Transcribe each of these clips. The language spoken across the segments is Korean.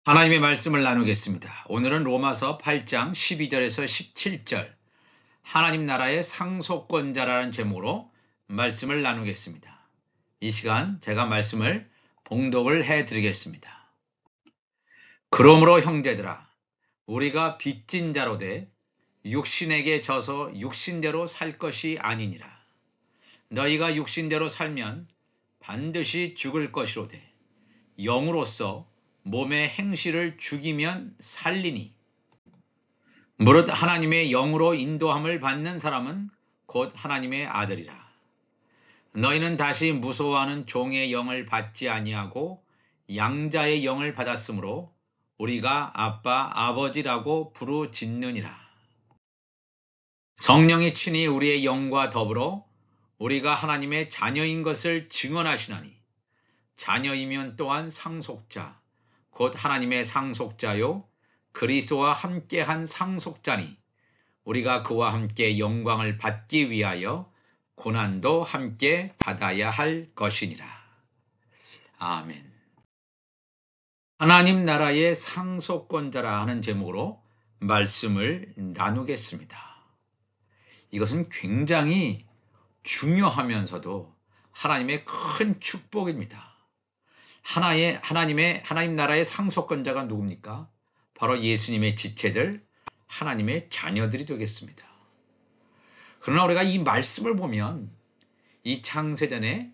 하나님의 말씀을 나누겠습니다. 오늘은 로마서 8장 12절에서 17절 하나님 나라의 상속권자라는 제목으로 말씀을 나누겠습니다. 이 시간 제가 말씀을 봉독을 해드리겠습니다. 그러므로 형제들아 우리가 빚진 자로 돼 육신에게 져서 육신대로 살 것이 아니니라. 너희가 육신대로 살면 반드시 죽을 것이로되 영으로서 몸의 행실을 죽이면 살리니 무릇 하나님의 영으로 인도함을 받는 사람은 곧 하나님의 아들이라. 너희는 다시 무서워하는 종의 영을 받지 아니하고 양자의 영을 받았으므로 우리가 아빠 아버지라고 부르짖느니라. 성령이 친히 우리의 영과 더불어 우리가 하나님의 자녀인 것을 증언하시나니 자녀이면 또한 상속자 곧 하나님의 상속자요 그리스도와 함께한 상속자니 우리가 그와 함께 영광을 받기 위하여 고난도 함께 받아야 할 것이니라. 아멘. 하나님 나라의 상속권자라 하는 제목으로 말씀을 나누겠습니다. 이것은 굉장히 중요하면서도 하나님의 큰 축복입니다. 하나님 나라의 상속권자가 누굽니까? 바로 예수님의 지체들, 하나님의 자녀들이 되겠습니다. 그러나 우리가 이 말씀을 보면 이 창세전에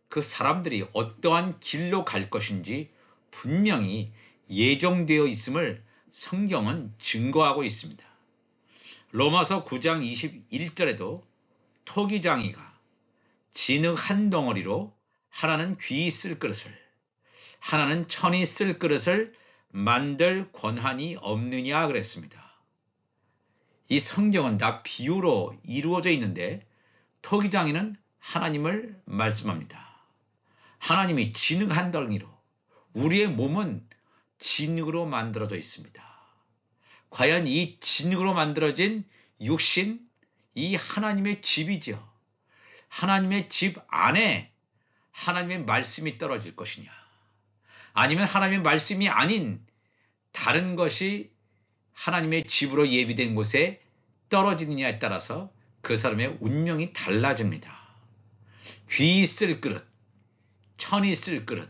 그 사람들이 어떠한 길로 갈 것인지 분명히 예정되어 있음을 성경은 증거하고 있습니다. 로마서 9장 21절에도 토기장이가 진흙 한 덩어리로 하나는 귀 쓸 그릇을 하나는 천이 쓸 그릇을 만들 권한이 없느냐 그랬습니다. 이 성경은 다 비유로 이루어져 있는데 토기장이는 하나님을 말씀합니다. 하나님이 진흙 한 덩이로 우리의 몸은 진흙으로 만들어져 있습니다. 과연 이 진흙으로 만들어진 육신 이 하나님의 집이죠. 하나님의 집 안에 하나님의 말씀이 떨어질 것이냐 아니면 하나님의 말씀이 아닌 다른 것이 하나님의 집으로 예비된 곳에 떨어지느냐에 따라서 그 사람의 운명이 달라집니다. 귀 쓸 그릇, 천이 쓸 그릇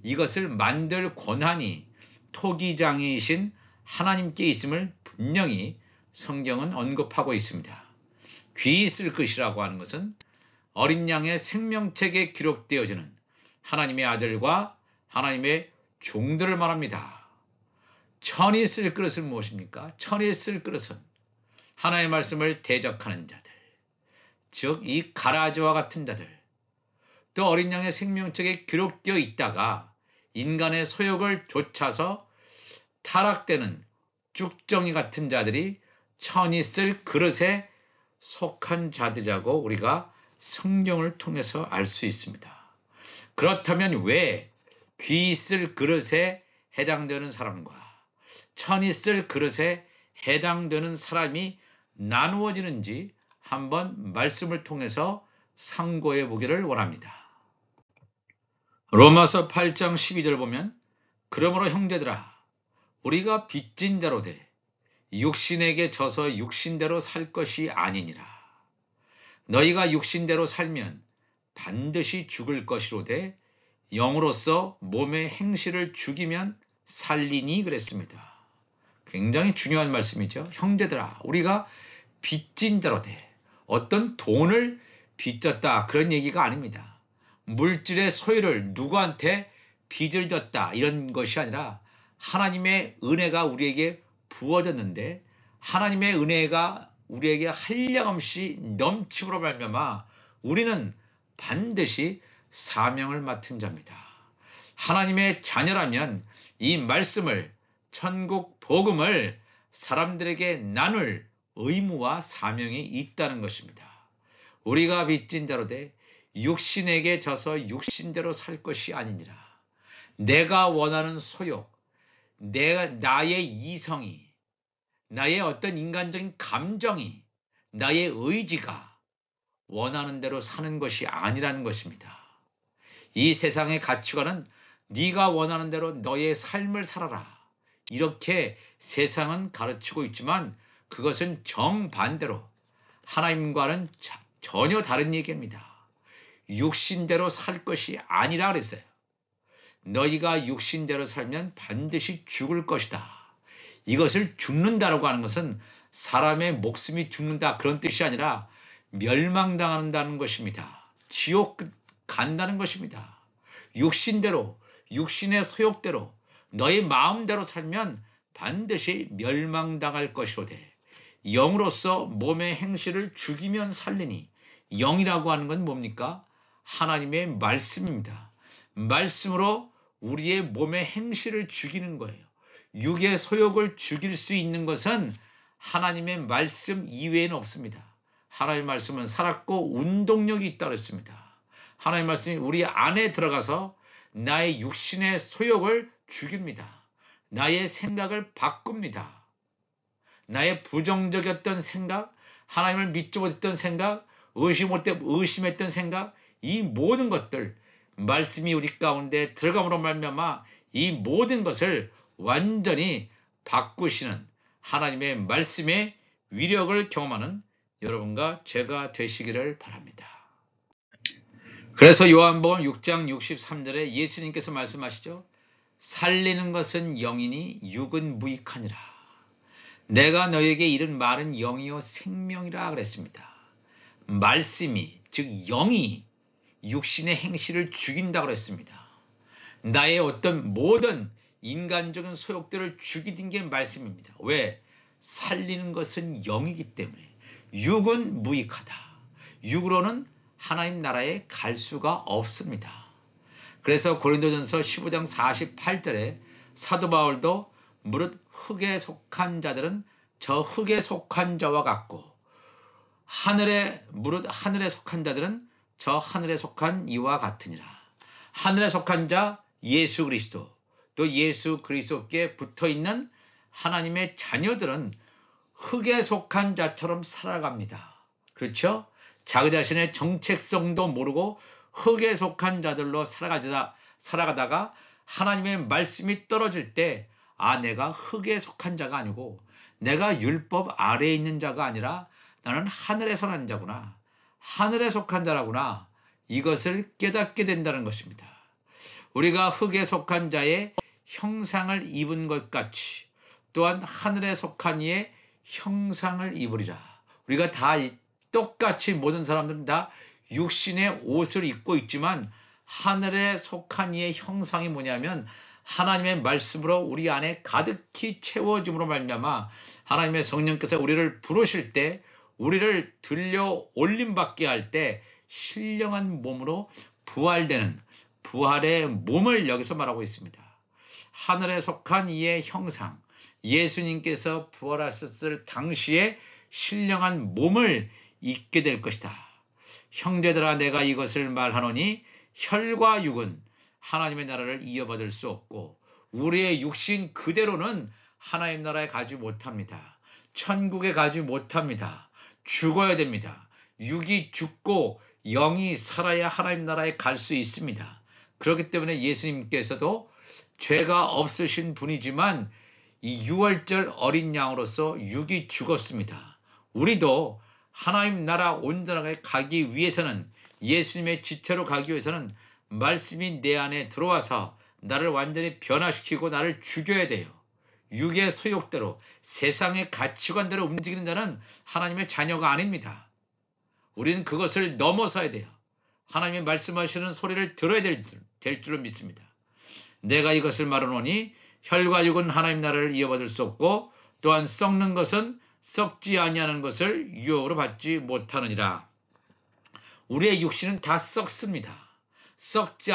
이것을 만들 권한이 토기장이신 하나님께 있음을 분명히 성경은 언급하고 있습니다. 귀 쓸 것이라고 하는 것은 어린 양의 생명책에 기록되어지는 하나님의 아들과 하나님의 종들을 말합니다. 천이 쓸 그릇은 무엇입니까? 천이 쓸 그릇은 하나님의 말씀을 대적하는 자들, 즉 이 가라지와 같은 자들, 또 어린 양의 생명책에 기록되어 있다가 인간의 소욕을 좇아서 타락되는 쭉정이 같은 자들이 천이 쓸 그릇에 속한 자들이라고 우리가 성경을 통해서 알 수 있습니다. 그렇다면 왜 귀 쓸 그릇에 해당되는 사람과 천이 쓸 그릇에 해당되는 사람이 나누어지는지 한번 말씀을 통해서 상고해 보기를 원합니다. 로마서 8장 12절 보면 그러므로 형제들아 우리가 빚진 자로 돼 육신에게 져서 육신대로 살 것이 아니니라. 너희가 육신대로 살면 반드시 죽을 것이로되 영으로서 몸의 행실을 죽이면 살리니 그랬습니다. 굉장히 중요한 말씀이죠. 형제들아 우리가 빚진 자로 돼 어떤 돈을 빚졌다 그런 얘기가 아닙니다. 물질의 소유를 누구한테 빚을 졌다 이런 것이 아니라 하나님의 은혜가 우리에게 부어졌는데 하나님의 은혜가 우리에게 한량없이 넘침으로 말미암아 우리는 반드시 사명을 맡은 자입니다. 하나님의 자녀라면 이 말씀을 천국 복음을 사람들에게 나눌 의무와 사명이 있다는 것입니다. 우리가 빚진 자로 돼 육신에게 져서 육신대로 살 것이 아니니라. 내가 원하는 소욕, 나의 이성이, 나의 어떤 인간적인 감정이, 나의 의지가 원하는 대로 사는 것이 아니라는 것입니다. 이 세상의 가치관은 네가 원하는 대로 너의 삶을 살아라. 이렇게 세상은 가르치고 있지만 그것은 정반대로 하나님과는 전혀 다른 얘기입니다. 육신대로 살 것이 아니라 그랬어요. 너희가 육신대로 살면 반드시 죽을 것이다. 이것을 죽는다라고 하는 것은 사람의 목숨이 죽는다 그런 뜻이 아니라 멸망당한다는 것입니다. 지옥 간다는 것입니다. 육신대로, 육신의 소욕대로, 너의 마음대로 살면 반드시 멸망당할 것이로되 영으로서 몸의 행실을 죽이면 살리니 영이라고 하는 건 뭡니까? 하나님의 말씀입니다. 말씀으로 우리의 몸의 행실을 죽이는 거예요. 육의 소욕을 죽일 수 있는 것은 하나님의 말씀 이외에는 없습니다. 하나님의 말씀은 살았고 운동력이 있다고 했습니다. 하나님의 말씀이 우리 안에 들어가서 나의 육신의 소욕을 죽입니다. 나의 생각을 바꿉니다. 나의 부정적이었던 생각, 하나님을 믿지 못했던 생각, 의심했던 생각, 이 모든 것들 말씀이 우리 가운데 들어감으로 말미암아 이 모든 것을 완전히 바꾸시는 하나님의 말씀의 위력을 경험하는 여러분과 제가 되시기를 바랍니다. 그래서 요한복음 6장 63절에 예수님께서 말씀하시죠. 살리는 것은 영이니 육은 무익하니라. 내가 너에게 이른 말은 영이요 생명이라 그랬습니다. 말씀이 즉 영이 육신의 행실을 죽인다고 그랬습니다. 나의 어떤 모든 인간적인 소욕들을 죽이는 게 말씀입니다. 왜? 살리는 것은 영이기 때문에. 육은 무익하다. 육으로는 하나님 나라에 갈 수가 없습니다. 그래서 고린도전서 15장 48절에 사도 바울도 무릇 흙에 속한 자들은 저 흙에 속한 자와 같고 무릇 하늘에 속한 자들은 저 하늘에 속한 이와 같으니라. 하늘에 속한 자 예수 그리스도, 또 예수 그리스도께 붙어있는 하나님의 자녀들은 흙에 속한 자처럼 살아갑니다. 그렇죠? 자기 자신의 정체성도 모르고 흙에 속한 자들로 살아가다가 하나님의 말씀이 떨어질 때 내가 흙에 속한 자가 아니고 내가 율법 아래에 있는 자가 아니라 나는 하늘에서 난 자구나. 하늘에 속한 자라구나. 이것을 깨닫게 된다는 것입니다. 우리가 흙에 속한 자의 형상을 입은 것 같이 또한 하늘에 속한 이의 형상을 입으리라. 우리가 다 똑같이 모든 사람들은 다 육신의 옷을 입고 있지만 하늘에 속한 이의 형상이 뭐냐면 하나님의 말씀으로 우리 안에 가득히 채워짐으로 말미암아 하나님의 성령께서 우리를 부르실 때 우리를 들려 올림받게 할 때 신령한 몸으로 부활되는 부활의 몸을 여기서 말하고 있습니다. 하늘에 속한 이의 형상, 예수님께서 부활하셨을 당시에 신령한 몸을 입게 될 것이다. 형제들아 내가 이것을 말하노니 혈과 육은 하나님의 나라를 이어받을 수 없고 우리의 육신 그대로는 하나님 나라에 가지 못합니다. 천국에 가지 못합니다. 죽어야 됩니다. 육이 죽고 영이 살아야 하나님 나라에 갈 수 있습니다. 그렇기 때문에 예수님께서도 죄가 없으신 분이지만 이 유월절 어린 양으로서 육이 죽었습니다. 우리도 하나님 나라 온전하게 가기 위해서는 예수님의 지체로 가기 위해서는 말씀이 내 안에 들어와서 나를 완전히 변화시키고 나를 죽여야 돼요. 육의 소욕대로 세상의 가치관대로 움직이는 자는 하나님의 자녀가 아닙니다. 우리는 그것을 넘어서야 돼요. 하나님의 말씀하시는 소리를 들어야 될 줄로 믿습니다. 내가 이것을 말하노니 혈과 육은 하나님 나라를 이어받을 수 없고 또한 썩는 것은 썩지 아니하는 것을 유혹으로 받지 못하느니라. 우리의 육신은 다 썩습니다. 썩지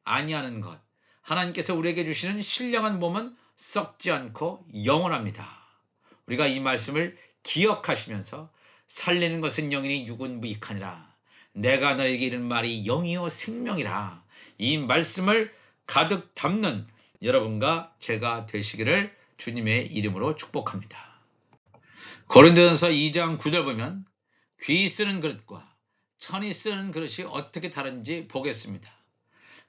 아니하는 것. 하나님께서 우리에게 주시는 신령한 몸은 썩지 않고 영원합니다. 우리가 이 말씀을 기억하시면서 살리는 것은 영이니 육은 무익하니라. 내가 너에게 이른 말이 영이요 생명이라. 이 말씀을 가득 담는 여러분과 제가 되시기를 주님의 이름으로 축복합니다. 고린도전서 2장 9절 보면 귀 쓰는 그릇과 천이 쓰는 그릇이 어떻게 다른지 보겠습니다.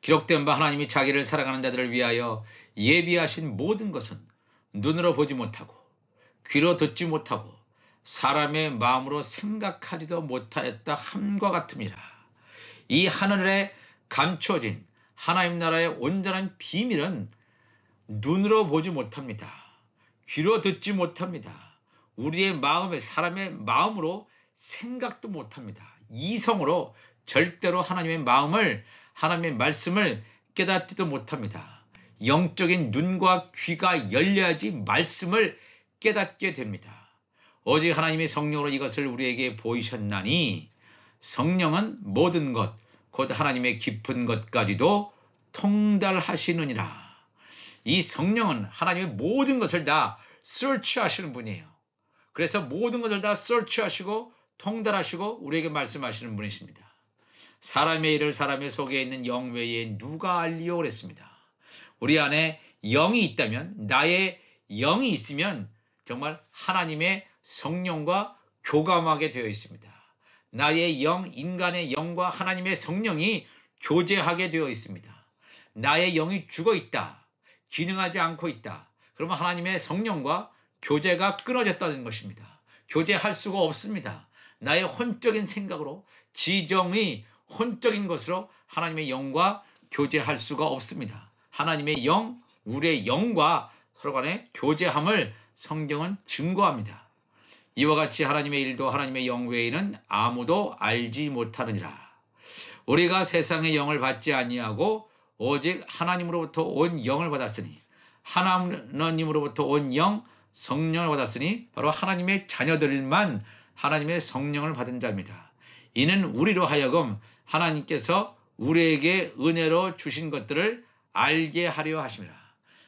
기록된 바 하나님이 자기를 사랑하는 자들을 위하여 예비하신 모든 것은 눈으로 보지 못하고 귀로 듣지 못하고 사람의 마음으로 생각하지도 못하였다 함과 같음이라. 이 하늘에 감춰진 하나님 나라의 온전한 비밀은 눈으로 보지 못합니다. 귀로 듣지 못합니다. 우리의 마음에 사람의 마음으로 생각도 못합니다. 이성으로 절대로 하나님의 마음을 하나님의 말씀을 깨닫지도 못합니다. 영적인 눈과 귀가 열려야지 말씀을 깨닫게 됩니다. 오직 하나님의 성령으로 이것을 우리에게 보이셨나니 성령은 모든 것 곧 하나님의 깊은 것까지도 통달하시느니라. 이 성령은 하나님의 모든 것을 다 서치하시는 분이에요. 그래서 모든 것을 다 서치하시고 통달하시고 우리에게 말씀하시는 분이십니다. 사람의 일을 사람의 속에 있는 영 외에 누가 알리요 그랬습니다. 우리 안에 영이 있다면, 나의 영이 있으면 정말 하나님의 성령과 교감하게 되어 있습니다. 나의 영, 인간의 영과 하나님의 성령이 교제하게 되어 있습니다. 나의 영이 죽어 있다, 기능하지 않고 있다, 그러면 하나님의 성령과 교제가 끊어졌다는 것입니다. 교제할 수가 없습니다. 나의 혼적인 생각으로, 지정의 혼적인 것으로 하나님의 영과 교제할 수가 없습니다. 하나님의 영, 우리의 영과 서로 간의 교제함을 성경은 증거합니다. 이와 같이 하나님의 일도 하나님의 영 외에는 아무도 알지 못하느니라. 우리가 세상의 영을 받지 아니하고 오직 하나님으로부터 온 영을 받았으니, 하나님으로부터 온 영, 성령을 받았으니 바로 하나님의 자녀들만 하나님의 성령을 받은 자입니다. 이는 우리로 하여금 하나님께서 우리에게 은혜로 주신 것들을 알게 하려 하심이라.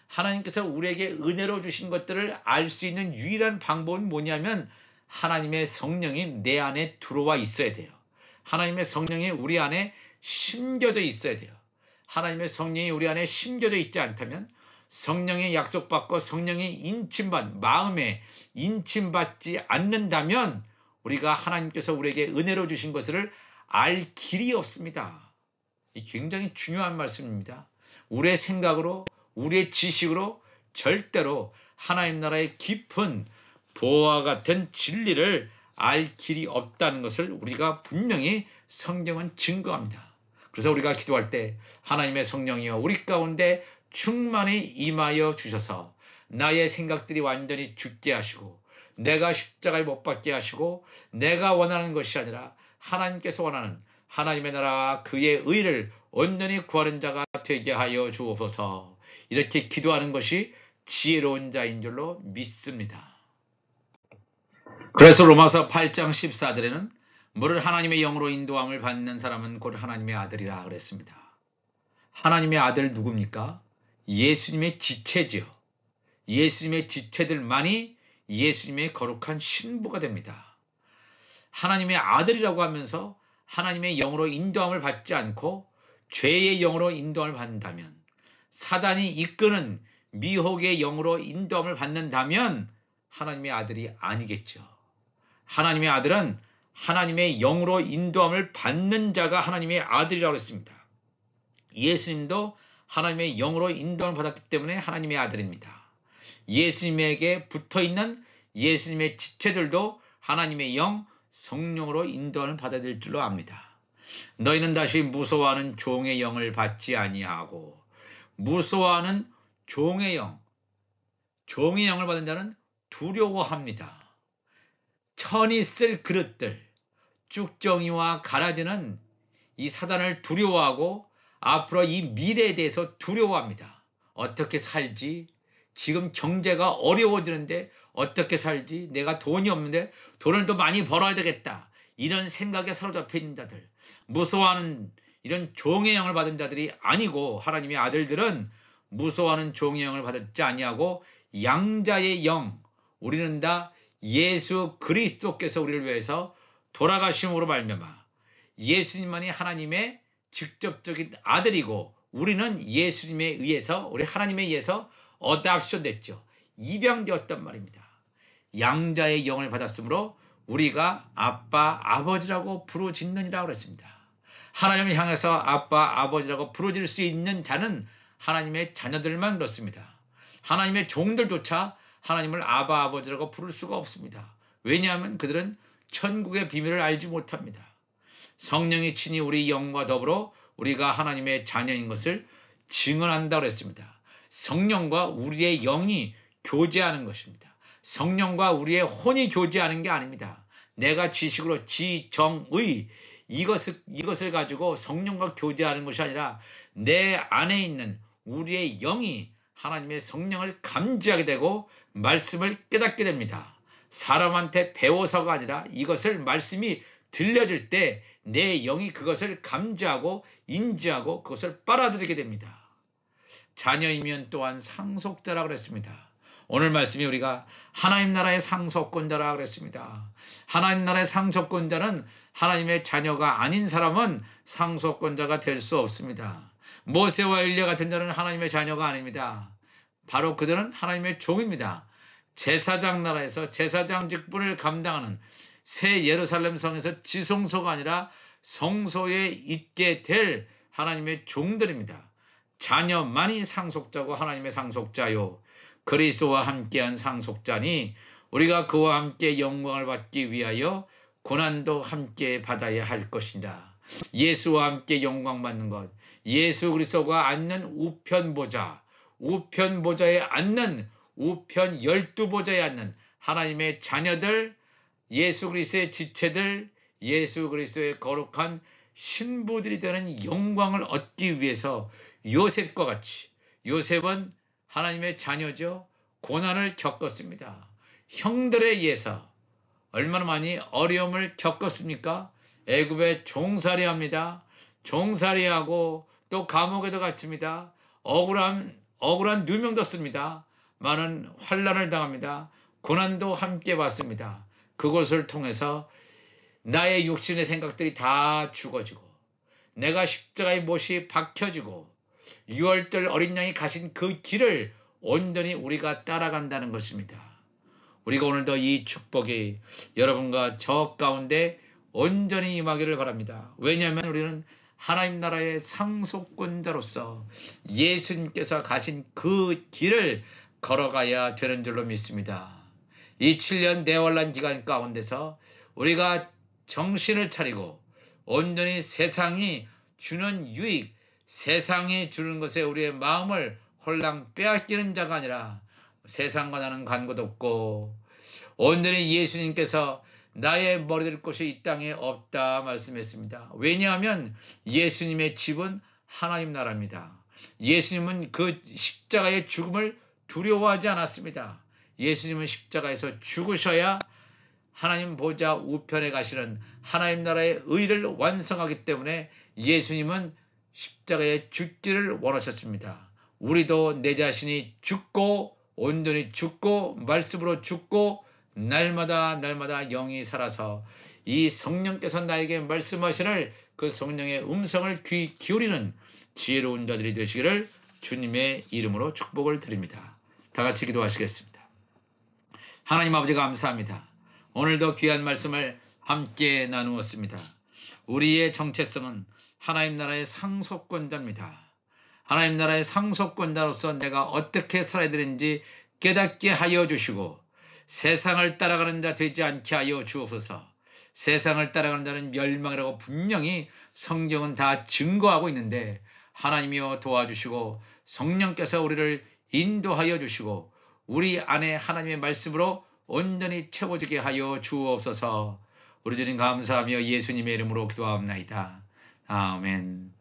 하나님께서 우리에게 은혜로 주신 것들을 알 수 있는 유일한 방법은 뭐냐면 하나님의 성령이 내 안에 들어와 있어야 돼요. 하나님의 성령이 우리 안에 심겨져 있어야 돼요. 하나님의 성령이 우리 안에 심겨져 있지 않다면, 성령의 약속받고 성령의 인침받, 마음에 인침받지 않는다면 우리가 하나님께서 우리에게 은혜로 주신 것을 알 길이 없습니다. 이 굉장히 중요한 말씀입니다. 우리의 생각으로, 우리의 지식으로 절대로 하나님 나라의 깊은 보화와 같은 진리를 알 길이 없다는 것을 우리가 분명히 성경은 증거합니다. 그래서 우리가 기도할 때 하나님의 성령이여 우리 가운데 충만히 임하여 주셔서 나의 생각들이 완전히 죽게 하시고, 내가 십자가에 못 박게 하시고, 내가 원하는 것이 아니라 하나님께서 원하는 하나님의 나라와 그의 의를 온전히 구하는 자가 되게 하여 주옵소서. 이렇게 기도하는 것이 지혜로운 자인 줄로 믿습니다. 그래서 로마서 8장 14절에는 무릇 하나님의 영으로 인도함을 받는 사람은 곧 하나님의 아들이라 그랬습니다. 하나님의 아들 누굽니까? 예수님의 지체지요. 예수님의 지체들만이 예수님의 거룩한 신부가 됩니다. 하나님의 아들이라고 하면서 하나님의 영으로 인도함을 받지 않고 죄의 영으로 인도함을 받는다면, 사단이 이끄는 미혹의 영으로 인도함을 받는다면 하나님의 아들이 아니겠죠. 하나님의 아들은 하나님의 영으로 인도함을 받는 자가 하나님의 아들이라고 했습니다. 예수님도 하나님의 영으로 인도함을 받았기 때문에 하나님의 아들입니다. 예수님에게 붙어있는 예수님의 지체들도 하나님의 영, 성령으로 인도함을 받아야 될 줄로 압니다. 너희는 다시 무서워하는 종의 영을 받지 아니하고, 무서워하는 종의 영을 받은 자는 두려워합니다. 천이 쓸 그릇들, 쭉정이와 가라지는 이 사단을 두려워하고 앞으로 이 미래에 대해서 두려워합니다. 어떻게 살지? 지금 경제가 어려워지는데 어떻게 살지? 내가 돈이 없는데 돈을 더 많이 벌어야 되겠다. 이런 생각에 사로잡혀 있는 자들, 무서워하는 이런 종의 영을 받은 자들이 아니고, 하나님의 아들들은 무서워하는 종의 영을 받지 아니하고 양자의 영, 우리는 다 예수 그리스도께서 우리를 위해서 돌아가심으로 말미암아 예수님만이 하나님의 직접적인 아들이고, 우리는 예수님에 의해서, 우리 하나님에 의해서 어답션 됐죠. 입양되었단 말입니다. 양자의 영을 받았으므로 우리가 아빠, 아버지라고 부르짖느니라 그랬습니다. 하나님을 향해서 아빠, 아버지라고 부르질 수 있는 자는 하나님의 자녀들만 그렇습니다. 하나님의 종들조차 하나님을 아바, 아버지라고 부를 수가 없습니다. 왜냐하면 그들은 천국의 비밀을 알지 못합니다. 성령이 친히 우리 영과 더불어 우리가 하나님의 자녀인 것을 증언한다고 했습니다. 성령과 우리의 영이 교제하는 것입니다. 성령과 우리의 혼이 교제하는 게 아닙니다. 내가 지식으로 지정의 이것을 가지고 성령과 교제하는 것이 아니라 내 안에 있는 우리의 영이 하나님의 성령을 감지하게 되고 말씀을 깨닫게 됩니다. 사람한테 배워서가 아니라 이것을 말씀이 들려질 때 내 영이 그것을 감지하고 인지하고 그것을 빨아들이게 됩니다. 자녀이면 또한 상속자라고 그랬습니다. 오늘 말씀이 우리가 하나님 나라의 상속권자라고 그랬습니다. 하나님 나라의 상속권자는 하나님의 자녀가 아닌 사람은 상속권자가 될 수 없습니다. 모세와 엘리야 같은 자는 하나님의 자녀가 아닙니다. 바로 그들은 하나님의 종입니다. 제사장 나라에서 제사장 직분을 감당하는 새 예루살렘 성에서 지성소가 아니라 성소에 있게 될 하나님의 종들입니다. 자녀만이 상속자고 하나님의 상속자요. 그리스도와 함께한 상속자니 우리가 그와 함께 영광을 받기 위하여 고난도 함께 받아야 할 것이다. 예수와 함께 영광 받는 것, 예수 그리스도가 앉는 우편보좌, 우편보좌에 앉는 우편 12보좌에 앉는 하나님의 자녀들, 예수 그리스도의 지체들, 예수 그리스도의 거룩한 신부들이 되는 영광을 얻기 위해서 요셉과 같이, 요셉은 하나님의 자녀죠. 고난을 겪었습니다. 형들에 의해서 얼마나 많이 어려움을 겪었습니까? 애굽에 종살이합니다. 종살이하고 또 감옥에도 갇힙니다. 억울한 누명도 씁니다. 많은 환난을 당합니다. 고난도 함께 받습니다. 그것을 통해서 나의 육신의 생각들이 다 죽어지고 내가 십자가의 못이 박혀지고 6월절 어린 양이 가신 그 길을 온전히 우리가 따라간다는 것입니다. 우리가 오늘도 이 축복이 여러분과 저 가운데 온전히 임하기를 바랍니다. 왜냐하면 우리는 하나님 나라의 상속권자로서 예수님께서 가신 그 길을 걸어가야 되는 줄로 믿습니다. 이 7년 대환란 기간 가운데서 우리가 정신을 차리고 온전히 세상이 주는 유익, 세상이 주는 것에 우리의 마음을 홀랑 빼앗기는 자가 아니라 세상과 나는 간과도 없고 온전히 예수님께서 나의 머리 될 곳이 이 땅에 없다 말씀했습니다. 왜냐하면 예수님의 집은 하나님 나라입니다. 예수님은 그 십자가의 죽음을 두려워하지 않았습니다. 예수님은 십자가에서 죽으셔야 하나님 보좌 우편에 가시는 하나님 나라의 의를 완성하기 때문에 예수님은 십자가에 죽기를 원하셨습니다. 우리도 내 자신이 죽고 온전히 죽고 말씀으로 죽고 날마다 영이 살아서 이 성령께서 나에게 말씀하시는 그 성령의 음성을 귀 기울이는 지혜로운 자들이 되시기를 주님의 이름으로 축복을 드립니다. 다 같이 기도하시겠습니다. 하나님 아버지 감사합니다. 오늘도 귀한 말씀을 함께 나누었습니다. 우리의 정체성은 하나님 나라의 상속권자입니다. 하나님 나라의 상속권자로서 내가 어떻게 살아야 되는지 깨닫게 하여 주시고 세상을 따라가는 자 되지 않게 하여 주옵소서. 세상을 따라가는 자는 멸망이라고 분명히 성경은 다 증거하고 있는데 하나님이여 도와주시고 성령께서 우리를 인도하여 주시고 우리 안에 하나님의 말씀으로 온전히 채워지게 하여 주옵소서. 우리 주님 감사하며 예수님의 이름으로 기도하옵나이다. 아멘.